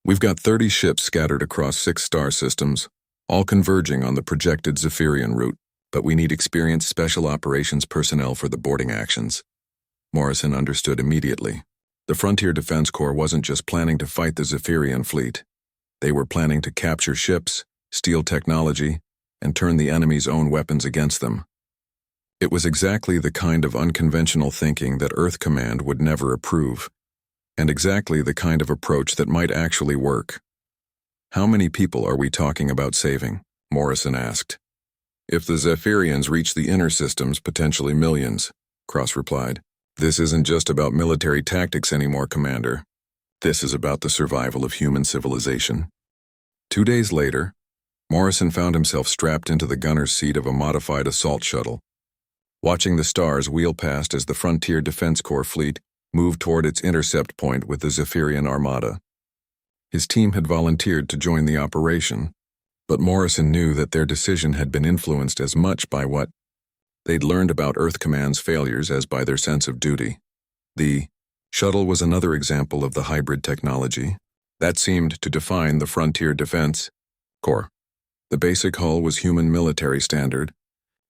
We've got 30 ships scattered across 6 star systems, all converging on the projected Zephyrian route, but we need experienced special operations personnel for the boarding actions. Morrison understood immediately. The Frontier Defense Corps wasn't just planning to fight the Zephyrian fleet. They were planning to capture ships, steal technology, and turn the enemy's own weapons against them. It was exactly the kind of unconventional thinking that Earth Command would never approve, and exactly the kind of approach that might actually work. "How many people are we talking about saving?" Morrison asked. "If the Zephyrians reach the inner systems, potentially millions," Cross replied. "This isn't just about military tactics anymore, Commander. This is about the survival of human civilization." 2 days later, Morrison found himself strapped into the gunner's seat of a modified assault shuttle, watching the stars wheel past as the Frontier Defense Corps fleet moved toward its intercept point with the Zephyrian Armada. His team had volunteered to join the operation, but Morrison knew that their decision had been influenced as much by what they'd learned about Earth Command's failures as by their sense of duty. The shuttle was another example of the hybrid technology that seemed to define the Frontier Defense Corps. The basic hull was human military standard,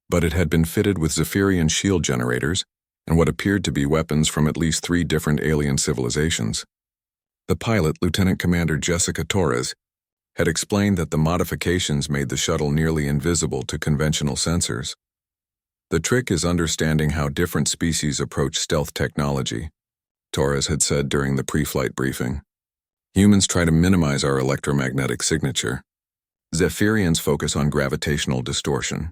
but it had been fitted with Zephyrian shield generators and what appeared to be weapons from at least 3 different alien civilizations. The pilot, Lieutenant Commander Jessica Torres, had explained that the modifications made the shuttle nearly invisible to conventional sensors. "The trick is understanding how different species approach stealth technology," Torres had said during the pre-flight briefing. "Humans try to minimize our electromagnetic signature. Zephyrians focus on gravitational distortion.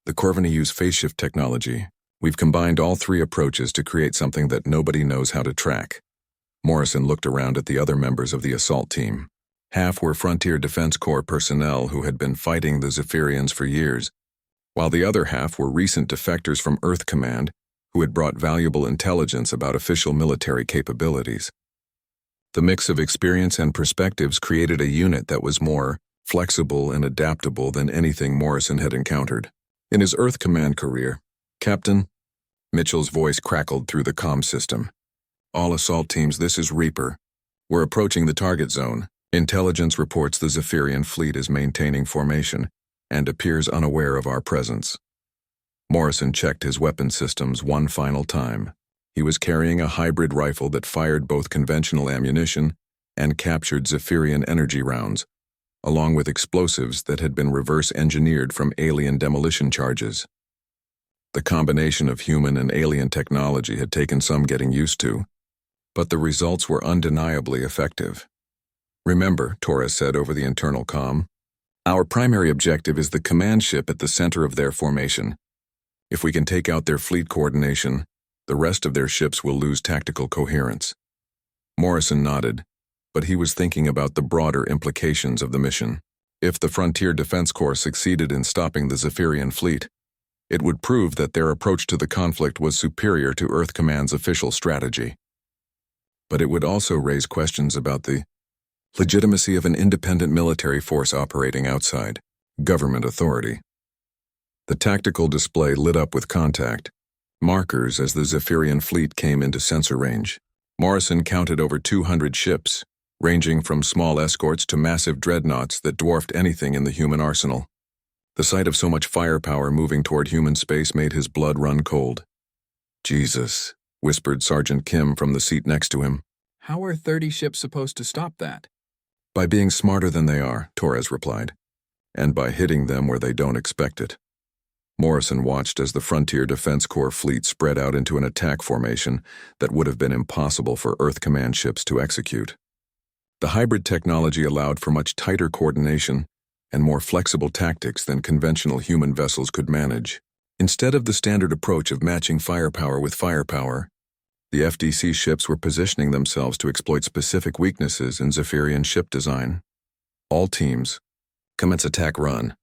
The Corvini use phase shift technology. We've combined all 3 approaches to create something that nobody knows how to track." Morrison looked around at the other members of the assault team. Half were Frontier Defense Corps personnel who had been fighting the Zephyrians for years, while the other half were recent defectors from Earth Command who had brought valuable intelligence about official military capabilities. The mix of experience and perspectives created a unit that was more flexible and adaptable than anything Morrison had encountered. In his Earth Command career, "Captain," Mitchell's voice crackled through the comm system. "All assault teams, this is Reaper. We're approaching the target zone. Intelligence reports the Zephyrian fleet is maintaining formation and appears unaware of our presence." Morrison checked his weapon systems one final time. He was carrying a hybrid rifle that fired both conventional ammunition and captured Zephyrian energy rounds, along with explosives that had been reverse-engineered from alien demolition charges. The combination of human and alien technology had taken some getting used to, but the results were undeniably effective. "Remember," Torres said over the internal comm, "our primary objective is the command ship at the center of their formation. If we can take out their fleet coordination, the rest of their ships will lose tactical coherence." Morrison nodded, but he was thinking about the broader implications of the mission. If the Frontier Defense Corps succeeded in stopping the Zephyrian fleet, it would prove that their approach to the conflict was superior to Earth Command's official strategy. But it would also raise questions about the legitimacy of an independent military force operating outside government authority. The tactical display lit up with contact markers as the Zephyrian fleet came into sensor range. Morrison counted over 200 ships, ranging from small escorts to massive dreadnoughts that dwarfed anything in the human arsenal. The sight of so much firepower moving toward human space made his blood run cold. "Jesus," whispered Sergeant Kim from the seat next to him. "How are 30 ships supposed to stop that?" "By being smarter than they are," Torres replied, "and by hitting them where they don't expect it." Morrison watched as the Frontier Defense Corps fleet spread out into an attack formation that would have been impossible for Earth Command ships to execute. The hybrid technology allowed for much tighter coordination and more flexible tactics than conventional human vessels could manage. Instead of the standard approach of matching firepower with firepower, the FDC ships were positioning themselves to exploit specific weaknesses in Zephyrian ship design. "All teams, commence attack run."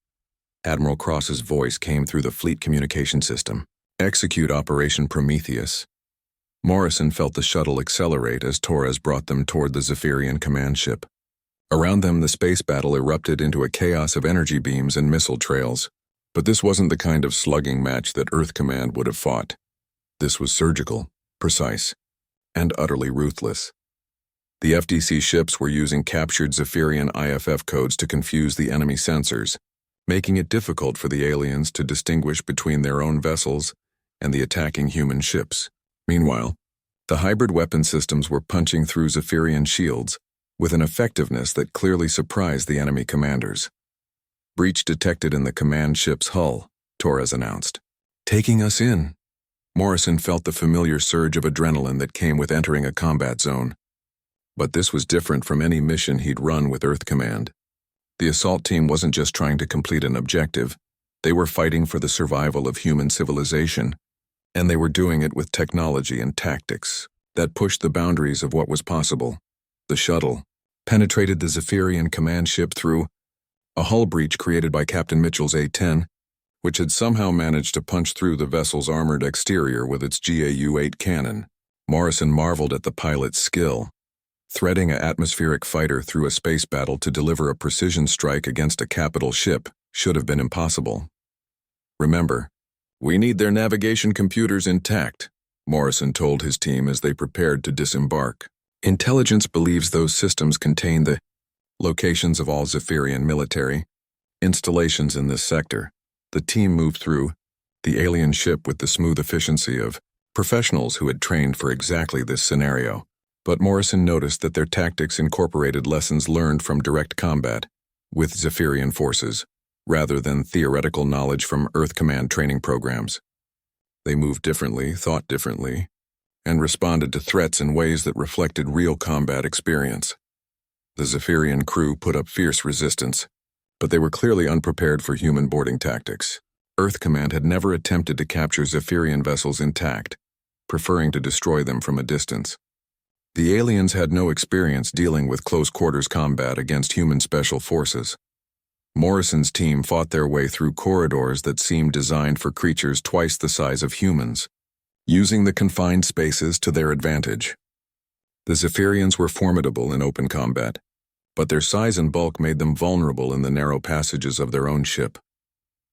Admiral Cross's voice came through the fleet communication system. "Execute Operation Prometheus." Morrison felt the shuttle accelerate as Torres brought them toward the Zephyrian command ship. Around them, the space battle erupted into a chaos of energy beams and missile trails. But this wasn't the kind of slugging match that Earth Command would have fought. This was surgical, precise, and utterly ruthless. The FDC ships were using captured Zephyrian IFF codes to confuse the enemy sensors, making it difficult for the aliens to distinguish between their own vessels and the attacking human ships. Meanwhile, The hybrid weapon systems were punching through Zephyrian shields with an effectiveness that clearly surprised the enemy commanders. "Breach detected in the command ship's hull," Torres announced. "Taking us in." Morrison felt the familiar surge of adrenaline that came with entering a combat zone. But this was different from any mission he'd run with Earth Command. The assault team wasn't just trying to complete an objective. They were fighting for the survival of human civilization, and they were doing it with technology and tactics that pushed the boundaries of what was possible. The shuttle penetrated the Zephyrian command ship through a hull breach created by Captain Mitchell's A-10, which had somehow managed to punch through the vessel's armored exterior with its GAU-8 cannon. Morrison marveled at the pilot's skill. Threading an atmospheric fighter through a space battle to deliver a precision strike against a capital ship should have been impossible. "Remember, we need their navigation computers intact," Morrison told his team as they prepared to disembark. "Intelligence believes those systems contain the locations of all Zephyrian military installations in this sector." The team moved through the alien ship with the smooth efficiency of professionals who had trained for exactly this scenario. But Morrison noticed that their tactics incorporated lessons learned from direct combat with Zephyrian forces, rather than theoretical knowledge from Earth Command training programs. They moved differently, thought differently, and responded to threats in ways that reflected real combat experience. The Zephyrian crew put up fierce resistance, but they were clearly unprepared for human boarding tactics. Earth Command had never attempted to capture Zephyrian vessels intact, preferring to destroy them from a distance. The aliens had no experience dealing with close-quarters combat against human special forces. Morrison's team fought their way through corridors that seemed designed for creatures twice the size of humans, using the confined spaces to their advantage. The Zephyrians were formidable in open combat, but their size and bulk made them vulnerable in the narrow passages of their own ship.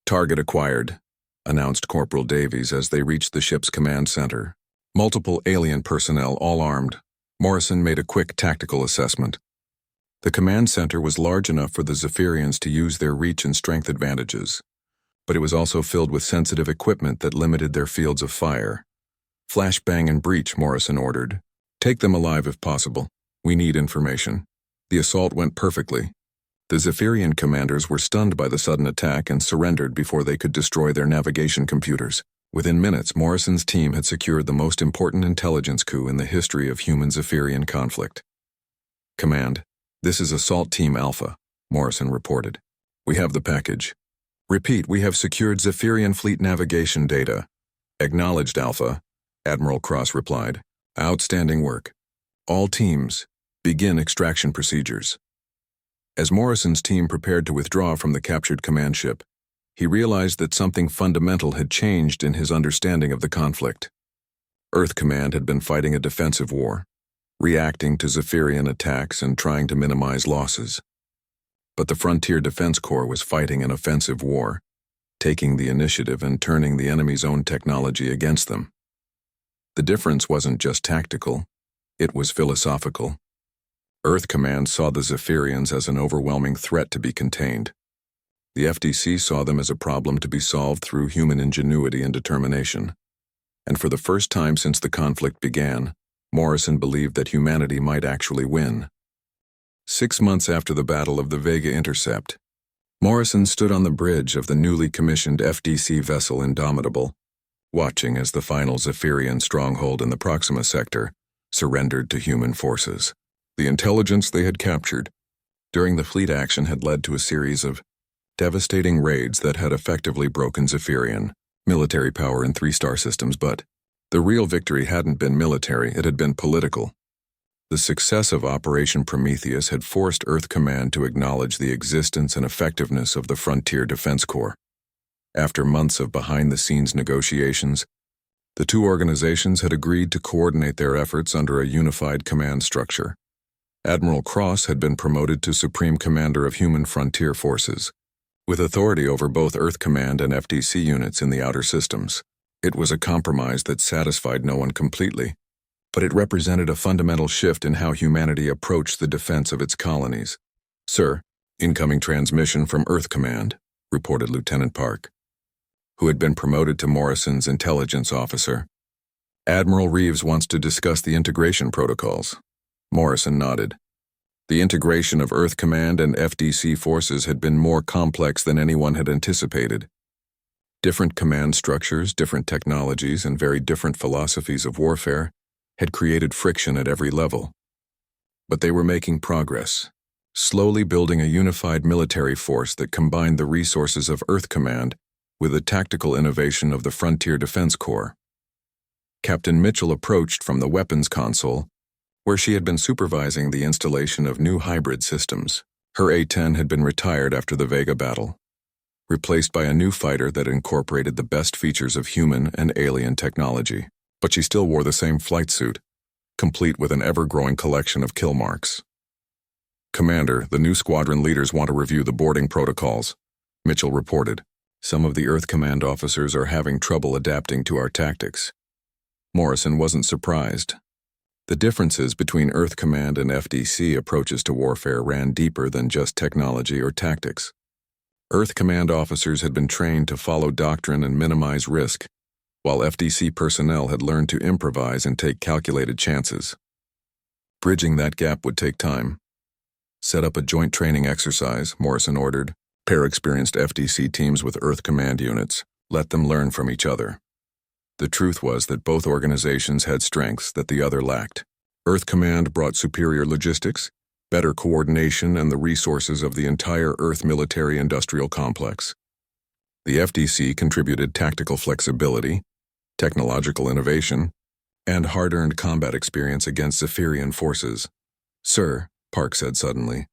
"Target acquired," announced Corporal Davies as they reached the ship's command center. Multiple alien personnel, all armed. Morrison made a quick tactical assessment. The command center was large enough for the Zephyrians to use their reach and strength advantages, but it was also filled with sensitive equipment that limited their fields of fire. "Flashbang and breach," Morrison ordered. "Take them alive if possible. We need information." The assault went perfectly. The Zephyrian commanders were stunned by the sudden attack and surrendered before they could destroy their navigation computers. Within minutes, Morrison's team had secured the most important intelligence coup in the history of human Zephyrian conflict. "Command, this is Assault Team Alpha," Morrison reported. "We have the package." "Repeat, we have secured Zephyrian fleet navigation data." "Acknowledged, Alpha," Admiral Cross replied. "Outstanding work. All teams, begin extraction procedures." As Morrison's team prepared to withdraw from the captured command ship, he realized that something fundamental had changed in his understanding of the conflict. Earth Command had been fighting a defensive war, reacting to Zephyrian attacks and trying to minimize losses. But the Frontier Defense Corps was fighting an offensive war, taking the initiative and turning the enemy's own technology against them. The difference wasn't just tactical, it was philosophical. Earth Command saw the Zephyrians as an overwhelming threat to be contained. The FDC saw them as a problem to be solved through human ingenuity and determination. And for the first time since the conflict began, Morrison believed that humanity might actually win. 6 months after the Battle of the Vega Intercept, Morrison stood on the bridge of the newly commissioned FDC vessel Indomitable, watching as the final Zephyrian stronghold in the Proxima sector surrendered to human forces. The intelligence they had captured during the fleet action had led to a series of devastating raids that had effectively broken Zephyrian military power in 3-star systems, but the real victory hadn't been military, it had been political. The success of Operation Prometheus had forced Earth Command to acknowledge the existence and effectiveness of the Frontier Defense Corps. After months of behind-the-scenes negotiations, the two organizations had agreed to coordinate their efforts under a unified command structure. Admiral Cross had been promoted to Supreme Commander of Human Frontier Forces, with authority over both Earth Command and FDC units in the outer systems. It was a compromise that satisfied no one completely, but it represented a fundamental shift in how humanity approached the defense of its colonies. "Sir, incoming transmission from Earth Command," reported Lieutenant Park, who had been promoted to Morrison's intelligence officer. Admiral Reeves wants to discuss the integration protocols. Morrison nodded. The integration of Earth Command and FDC forces had been more complex than anyone had anticipated. Different command structures, different technologies, and very different philosophies of warfare had created friction at every level. But they were making progress, slowly building a unified military force that combined the resources of Earth Command with the tactical innovation of the Frontier Defense Corps. Captain Mitchell approached from the weapons console, where she had been supervising the installation of new hybrid systems. Her A-10 had been retired after the Vega battle, replaced by a new fighter that incorporated the best features of human and alien technology. But she still wore the same flight suit, complete with an ever-growing collection of kill marks. "Commander, the new squadron leaders want to review the boarding protocols," Mitchell reported. "Some of the Earth Command officers are having trouble adapting to our tactics." Morrison wasn't surprised. The differences between Earth Command and FDC approaches to warfare ran deeper than just technology or tactics. Earth Command officers had been trained to follow doctrine and minimize risk, while FDC personnel had learned to improvise and take calculated chances. Bridging that gap would take time. "Set up a joint training exercise," Morrison ordered. "Pair experienced FDC teams with Earth Command units. Let them learn from each other." The truth was that both organizations had strengths that the other lacked. Earth Command brought superior logistics, better coordination, and the resources of the entire Earth military-industrial complex. The FDC contributed tactical flexibility, technological innovation, and hard-earned combat experience against Zephyrian forces. "Sir," Park said suddenly,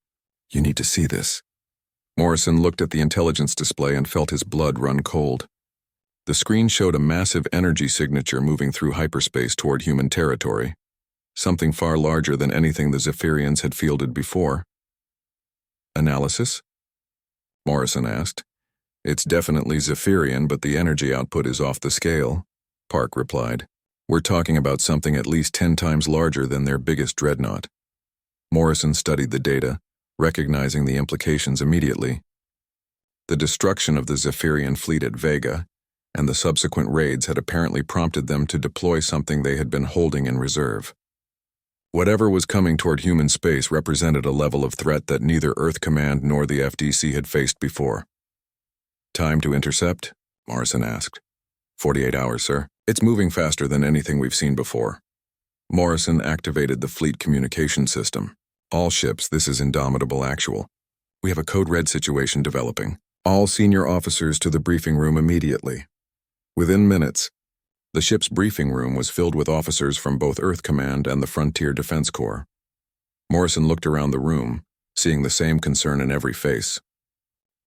"you need to see this." Morrison looked at the intelligence display and felt his blood run cold. The screen showed a massive energy signature moving through hyperspace toward human territory, something far larger than anything the Zephyrians had fielded before. "Analysis?" Morrison asked. "It's definitely Zephyrian, but the energy output is off the scale," Park replied. "We're talking about something at least 10 times larger than their biggest dreadnought." Morrison studied the data, recognizing the implications immediately. The destruction of the Zephyrian fleet at Vega and the subsequent raids had apparently prompted them to deploy something they had been holding in reserve. Whatever was coming toward human space represented a level of threat that neither Earth Command nor the FDC had faced before. "Time to intercept?" Morrison asked. 48 hours, sir. It's moving faster than anything we've seen before." Morrison activated the fleet communication system. "All ships, this is Indomitable Actual. We have a code red situation developing. All senior officers to the briefing room immediately." Within minutes, the ship's briefing room was filled with officers from both Earth Command and the Frontier Defense Corps. Morrison looked around the room, seeing the same concern in every face.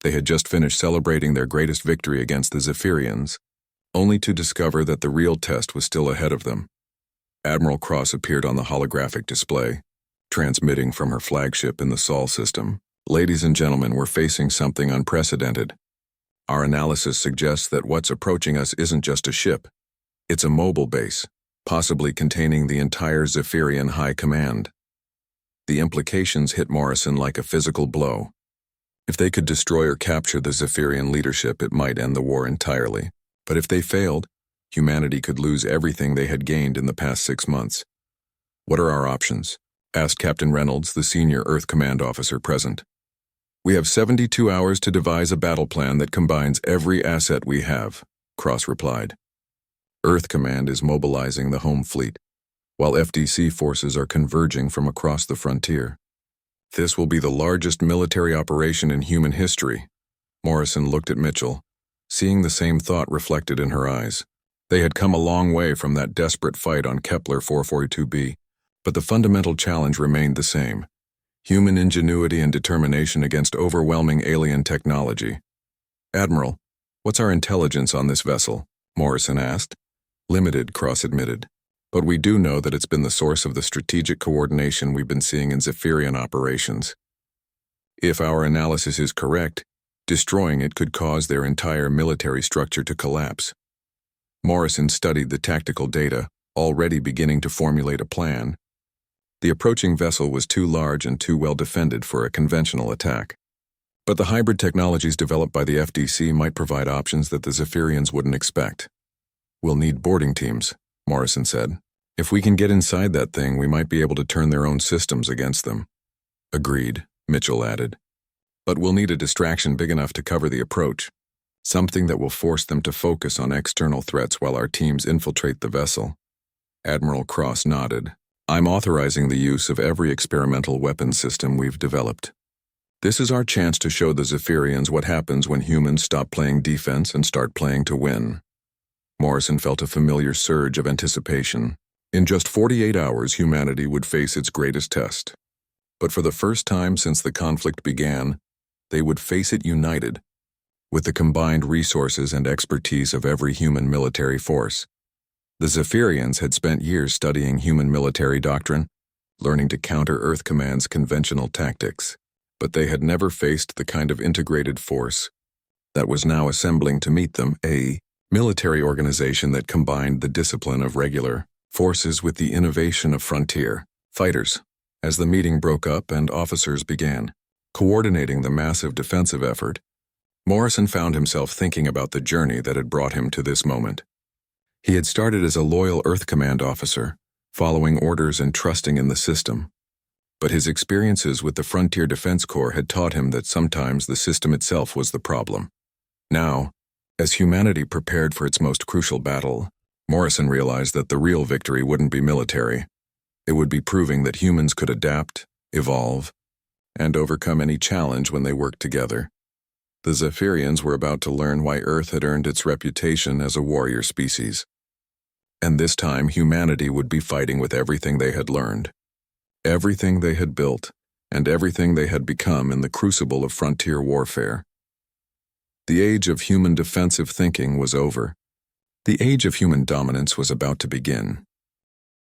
They had just finished celebrating their greatest victory against the Zephyrians, only to discover that the real test was still ahead of them. Admiral Cross appeared on the holographic display, transmitting from her flagship in the Sol system. "Ladies and gentlemen, we're facing something unprecedented. Our analysis suggests that what's approaching us isn't just a ship. It's a mobile base, possibly containing the entire Zephyrian High Command." The implications hit Morrison like a physical blow. If they could destroy or capture the Zephyrian leadership, it might end the war entirely. But if they failed, humanity could lose everything they had gained in the past 6 months. "What are our options?" asked Captain Reynolds, the senior Earth Command officer present. "We have 72 hours to devise a battle plan that combines every asset we have," Cross replied. "Earth Command is mobilizing the home fleet, while FDC forces are converging from across the frontier. This will be the largest military operation in human history." Morrison looked at Mitchell, seeing the same thought reflected in her eyes. They had come a long way from that desperate fight on Kepler 442b, but the fundamental challenge remained the same: human ingenuity and determination against overwhelming alien technology. "Admiral, what's our intelligence on this vessel?" Morrison asked. "Limited," Cross admitted, "but we do know that it's been the source of the strategic coordination we've been seeing in Zephyrian operations. If our analysis is correct, destroying it could cause their entire military structure to collapse." Morrison studied the tactical data, already beginning to formulate a plan. The approaching vessel was too large and too well defended for a conventional attack. But the hybrid technologies developed by the FDC might provide options that the Zephyrians wouldn't expect. "We'll need boarding teams," Morrison said. If we can get inside that thing, we might be able to turn their own systems against them. Agreed, Mitchell added. But we'll need a distraction big enough to cover the approach. Something that will force them to focus on external threats while our teams infiltrate the vessel. Admiral Cross nodded. I'm authorizing the use of every experimental weapons system we've developed. This is our chance to show the Zephyrians what happens when humans stop playing defense and start playing to win. Morrison felt a familiar surge of anticipation. In just 48 hours, humanity would face its greatest test. But for the first time since the conflict began, they would face it united, with the combined resources and expertise of every human military force. The Zephyrians had spent years studying human military doctrine, learning to counter Earth Command's conventional tactics, but they had never faced the kind of integrated force that was now assembling to meet them, a military organization that combined the discipline of regular forces with the innovation of frontier fighters. As the meeting broke up and officers began coordinating the massive defensive effort, Morrison found himself thinking about the journey that had brought him to this moment. He had started as a loyal Earth Command officer, following orders and trusting in the system. But his experiences with the Frontier Defense Corps had taught him that sometimes the system itself was the problem. Now, as humanity prepared for its most crucial battle, Morrison realized that the real victory wouldn't be military. It would be proving that humans could adapt, evolve, and overcome any challenge when they worked together. The Zephyrians were about to learn why Earth had earned its reputation as a warrior species. And this time, humanity would be fighting with everything they had learned, everything they had built, and everything they had become in the crucible of frontier warfare. The age of human defensive thinking was over. The age of human dominance was about to begin.